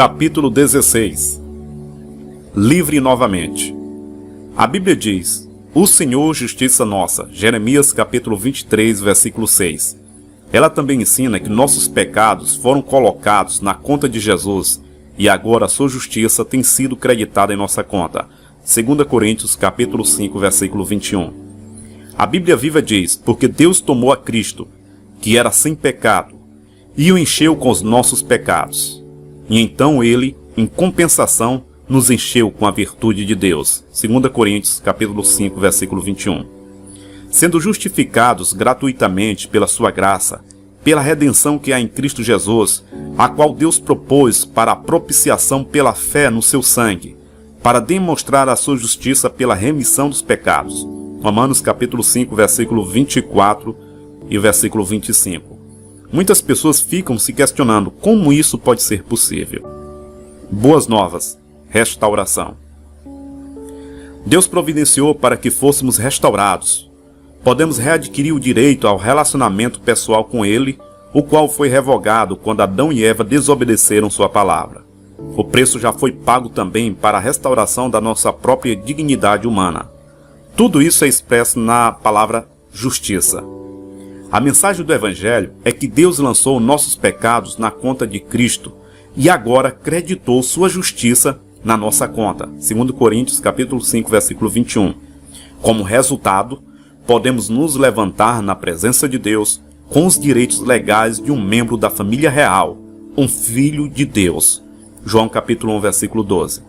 Capítulo 16. Livre novamente. A Bíblia diz: O Senhor, justiça nossa. Jeremias capítulo 23, versículo 6. Ela também ensina que nossos pecados foram colocados na conta de Jesus e agora a sua justiça tem sido creditada em nossa conta. 2 Coríntios capítulo 5, versículo 21. A Bíblia Viva diz: Porque Deus tomou a Cristo, que era sem pecado, e o encheu com os nossos pecados. E então ele, em compensação, nos encheu com a virtude de Deus. 2 Coríntios capítulo 5, versículo 21. Sendo justificados gratuitamente pela sua graça, pela redenção que há em Cristo Jesus, a qual Deus propôs para a propiciação pela fé no seu sangue, para demonstrar a sua justiça pela remissão dos pecados. Romanos capítulo 5, versículo 24 e versículo 25. Muitas pessoas ficam se questionando como isso pode ser possível. Boas novas. Restauração. Deus providenciou para que fôssemos restaurados. Podemos readquirir o direito ao relacionamento pessoal com Ele, o qual foi revogado quando Adão e Eva desobedeceram sua palavra. O preço já foi pago também para a restauração da nossa própria dignidade humana. Tudo isso é expresso na palavra justiça. A mensagem do Evangelho é que Deus lançou nossos pecados na conta de Cristo e agora creditou sua justiça na nossa conta. 2 Coríntios capítulo 5, versículo 21. Como resultado, podemos nos levantar na presença de Deus com os direitos legais de um membro da família real, um filho de Deus. João capítulo 1, versículo 12.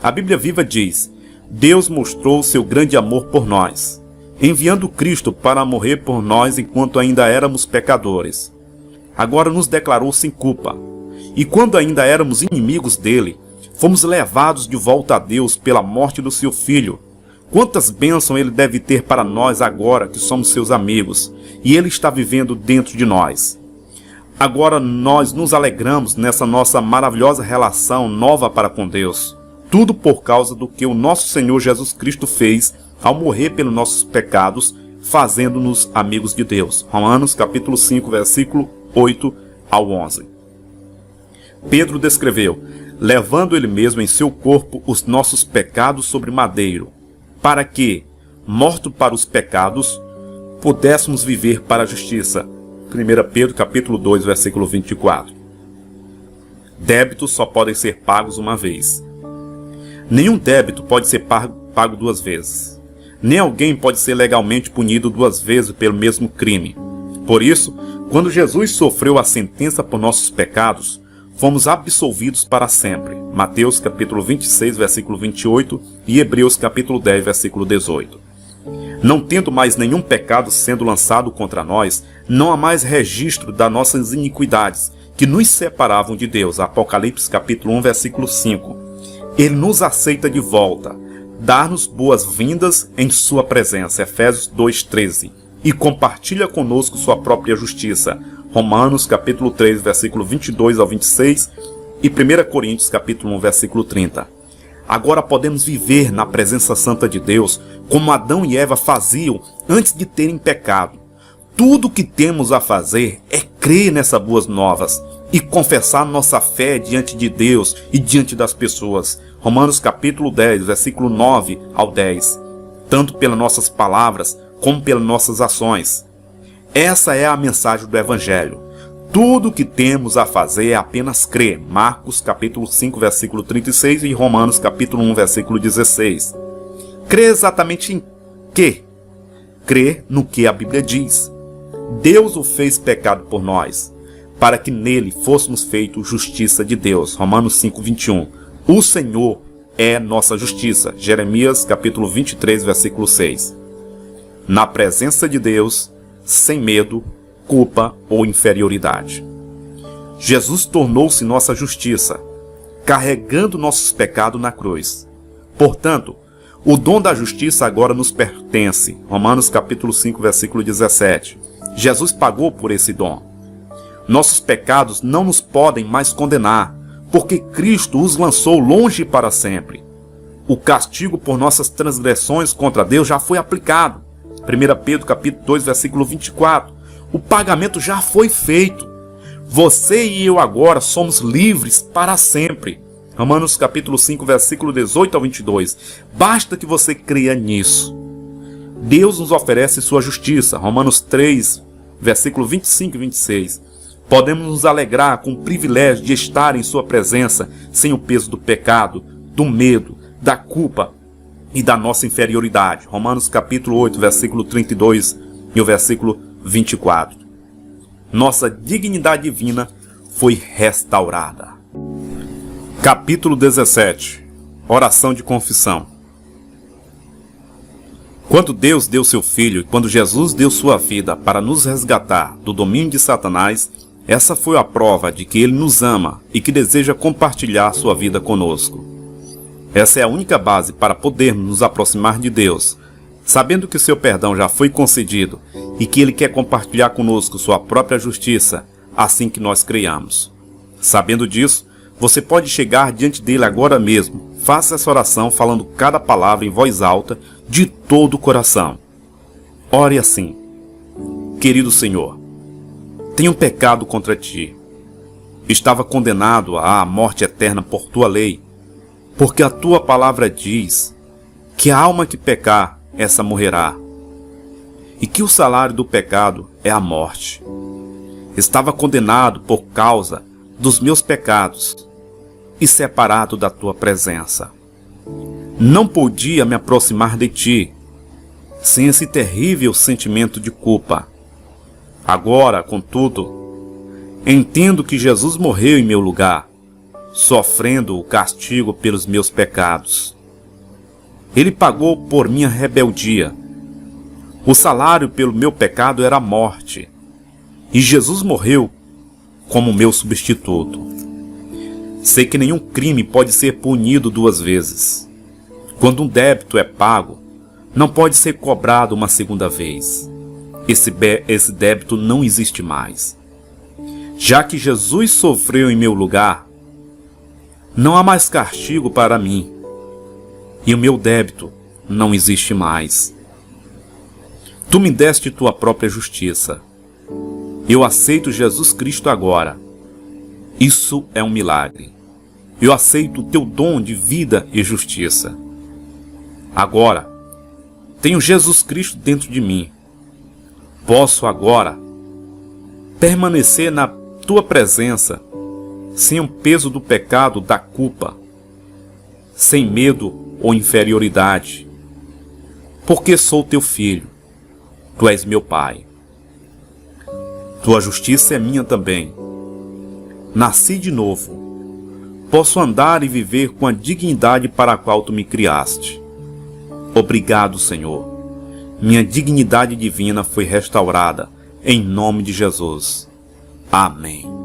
A Bíblia Viva diz: Deus mostrou seu grande amor por nós, enviando Cristo para morrer por nós enquanto ainda éramos pecadores. Agora nos declarou sem culpa. E quando ainda éramos inimigos dele, fomos levados de volta a Deus pela morte do seu Filho. Quantas bênçãos ele deve ter para nós agora que somos seus amigos, e ele está vivendo dentro de nós. Agora nós nos alegramos nessa nossa maravilhosa relação nova para com Deus. Tudo por causa do que o nosso Senhor Jesus Cristo fez ao morrer pelos nossos pecados, fazendo-nos amigos de Deus. Romanos capítulo 5, versículo 8 ao 11. Pedro descreveu: levando ele mesmo em seu corpo os nossos pecados sobre madeiro, para que, morto para os pecados, pudéssemos viver para a justiça. 1 Pedro capítulo 2, versículo 24. Débitos só podem ser pagos uma vez. Nenhum débito pode ser pago duas vezes. Nem alguém pode ser legalmente punido duas vezes pelo mesmo crime. Por isso, quando Jesus sofreu a sentença por nossos pecados, fomos absolvidos para sempre. Mateus capítulo 26, versículo 28 e Hebreus capítulo 10, versículo 18. Não tendo mais nenhum pecado sendo lançado contra nós, não há mais registro das nossas iniquidades, que nos separavam de Deus. Apocalipse capítulo 1, versículo 5. Ele nos aceita de volta, dar-nos boas-vindas em sua presença. Efésios 2:13. E compartilha conosco sua própria justiça. Romanos capítulo 3, versículo 22 ao 26 e 1 Coríntios capítulo 1, versículo 30. Agora podemos viver na presença santa de Deus como Adão e Eva faziam antes de terem pecado. Tudo o que temos a fazer é crer nessas boas novas e confessar nossa fé diante de Deus e diante das pessoas. Romanos capítulo 10, versículo 9 ao 10. Tanto pelas nossas palavras como pelas nossas ações. Essa é a mensagem do Evangelho. Tudo o que temos a fazer é apenas crer. Marcos capítulo 5, versículo 36 e Romanos capítulo 1, versículo 16. Crer exatamente em quê? Crer no que a Bíblia diz. Deus o fez pecado por nós, para que nele fôssemos feitos justiça de Deus. Romanos 5, 21. O Senhor é nossa justiça. Jeremias capítulo 23, versículo 6. Na presença de Deus, sem medo, culpa ou inferioridade. Jesus tornou-se nossa justiça, carregando nossos pecados na cruz. Portanto, o dom da justiça agora nos pertence. Romanos capítulo 5, versículo 17. Jesus pagou por esse dom. Nossos pecados não nos podem mais condenar, porque Cristo os lançou longe para sempre. O castigo por nossas transgressões contra Deus já foi aplicado. 1 Pedro capítulo 2, versículo 24. O pagamento já foi feito. Você e eu agora somos livres para sempre. Romanos capítulo 5, versículo 18 ao 22. Basta que você creia nisso. Deus nos oferece sua justiça. Romanos 3, versículo 25 e 26. Podemos nos alegrar com o privilégio de estar em sua presença sem o peso do pecado, do medo, da culpa e da nossa inferioridade. Romanos capítulo 8, versículo 32 e o versículo 24. Nossa dignidade divina foi restaurada. Capítulo 17. Oração de confissão. Quando Deus deu seu Filho e quando Jesus deu sua vida para nos resgatar do domínio de Satanás, essa foi a prova de que Ele nos ama e que deseja compartilhar sua vida conosco. Essa é a única base para podermos nos aproximar de Deus, sabendo que seu perdão já foi concedido e que Ele quer compartilhar conosco sua própria justiça, assim que nós creiamos. Sabendo disso, você pode chegar diante dele agora mesmo. Faça essa oração falando cada palavra em voz alta, de todo o coração. Ore assim: Querido Senhor, tenho pecado contra ti. Estava condenado à morte eterna por tua lei, porque a tua palavra diz que a alma que pecar, essa morrerá, e que o salário do pecado é a morte. Estava condenado por causa dos meus pecados e separado da tua presença. Não podia me aproximar de ti sem esse terrível sentimento de culpa. Agora, contudo, entendo que Jesus morreu em meu lugar, sofrendo o castigo pelos meus pecados. Ele pagou por minha rebeldia. O salário pelo meu pecado era a morte, e Jesus morreu como meu substituto. Sei que nenhum crime pode ser punido duas vezes. Quando um débito é pago, não pode ser cobrado uma segunda vez. Esse débito não existe mais. Já que Jesus sofreu em meu lugar, não há mais castigo para mim, e o meu débito não existe mais. Tu me deste tua própria justiça. Eu aceito Jesus Cristo agora. Isso é um milagre. Eu aceito o teu dom de vida e justiça. Agora, tenho Jesus Cristo dentro de mim. Posso agora permanecer na tua presença, sem o peso do pecado, da culpa, sem medo ou inferioridade, porque sou teu filho, tu és meu pai. Tua justiça é minha também. Nasci de novo. Posso andar e viver com a dignidade para a qual tu me criaste. Obrigado, Senhor. Minha dignidade divina foi restaurada, em nome de Jesus. Amém.